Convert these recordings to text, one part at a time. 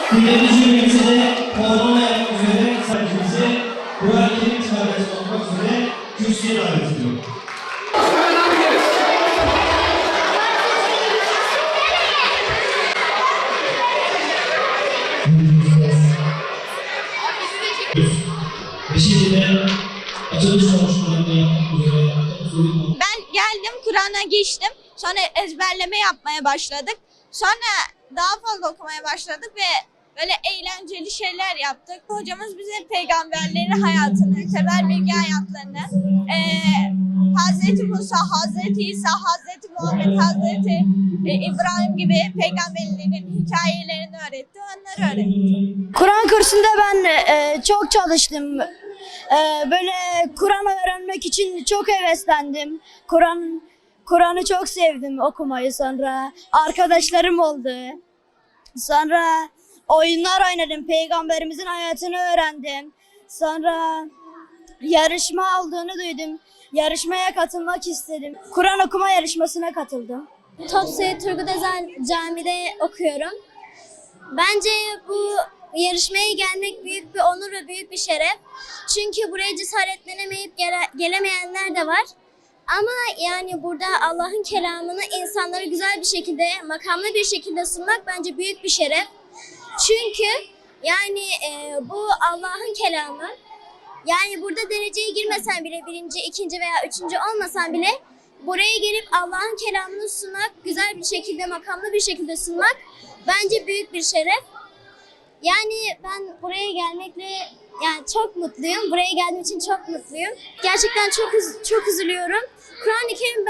Kıymetli cümlemizi de korona yapmak üzere sadece Kur'an-ı Kerim çıkartması olmak üzere kürsüye davet ediyorum. Ve şimdi de açılış konuşmalarını yapmak üzere ben geldim, Kur'an'a geçtim. Sonra ezberleme yapmaya başladık. Sonra daha fazla okumaya başladık ve böyle eğlenceli şeyler yaptık. Hocamız bize peygamberlerin hayatını, temel bilgi hayatlarını, Hazreti Musa, Hazreti İsa, Hazreti Muhammed, Hazreti İbrahim gibi peygamberlerin hikayelerini öğretti, onları öğretti. Kur'an kursunda ben çok çalıştım. Böyle Kur'an öğrenmek için çok heveslendim. Kur'an'ı çok sevdim okumayı sonra. Arkadaşlarım oldu. Sonra oyunlar oynadım. Peygamberimizin hayatını öğrendim. Sonra yarışma olduğunu duydum. Yarışmaya katılmak istedim. Kur'an okuma yarışmasına katıldım. Topsy Turgut Özal Camii'de okuyorum. Bence bu yarışmaya gelmek büyük bir onur ve büyük bir şeref. Çünkü buraya cesaretlenemeyip gelemeyenler de var. Ama yani burada Allah'ın kelamını insanlara güzel bir şekilde, makamlı bir şekilde sunmak bence büyük bir şeref. Çünkü yani bu Allah'ın kelamı. Yani burada dereceye girmesen bile, birinci, ikinci veya üçüncü olmasan bile buraya gelip Allah'ın kelamını sunmak, güzel bir şekilde, makamlı bir şekilde sunmak bence büyük bir şeref. Yani ben buraya gelmekle yani çok mutluyum. Buraya geldiğim için çok mutluyum. Gerçekten çok üzülüyorum. Kur'an-ı Kerim,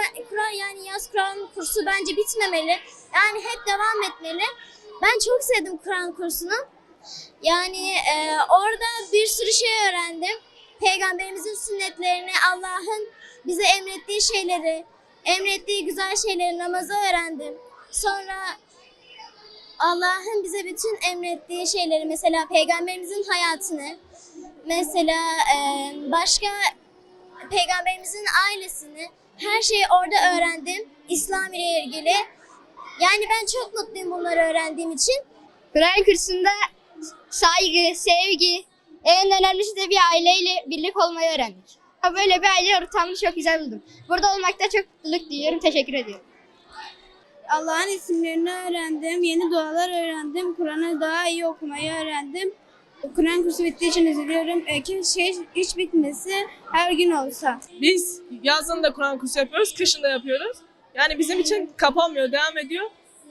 yani yaz Kur'an kursu bence bitmemeli. Yani hep devam etmeli. Ben çok sevdim Kur'an kursunu. Yani orada bir sürü şey öğrendim. Peygamberimizin sünnetlerini, Allah'ın bize emrettiği şeyleri, emrettiği güzel şeyleri, namazı öğrendim. Sonra Allah'ın bize bütün emrettiği şeyleri, mesela Peygamberimizin hayatını, mesela başka Peygamberimizin ailesini, her şeyi orada öğrendim. İslam ile ilgili. Yani ben çok mutluyum bunları öğrendiğim için. Kur'an kursunda saygı, sevgi, en önemlisi de bir aileyle birlik olmayı öğrendik. Böyle bir aile ortamını çok güzel buldum. Burada olmakta çok mutluluk duyuyorum. Teşekkür ediyorum. Allah'ın isimlerini öğrendim, yeni dualar öğrendim, Kur'an'ı daha iyi okumayı öğrendim. Kur'an kursu bittiği için üzülüyorum. Keşke hiç bitmesi her gün olsa. Biz yazın da Kur'an kursu yapıyoruz, kışın da yapıyoruz. Yani bizim için kapanmıyor, devam ediyor.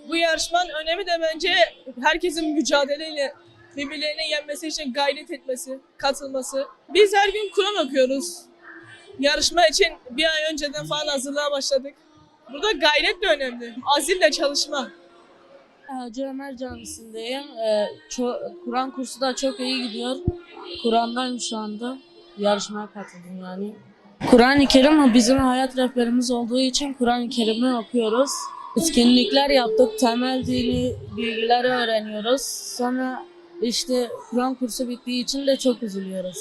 Bu yarışmanın önemi de bence herkesin mücadeleyle birbirlerini yenmesi için gayret etmesi, katılması. Biz her gün Kur'an okuyoruz. Yarışma için bir ay önceden falan hazırlığa başladık. Burada gayret de önemli, azimle çalışma. Hacı Ömer Camisi'ndeyim. Kur'an kursu da çok iyi gidiyor. Kur'an'dayım şu anda. Yarışmaya katıldım yani. Kur'an-ı Kerim bizim hayat rehberimiz olduğu için Kur'an-ı Kerim'i okuyoruz. Etkinlikler yaptık, temel dini bilgileri öğreniyoruz. Sonra işte Kur'an kursu bittiği için de çok üzülüyoruz.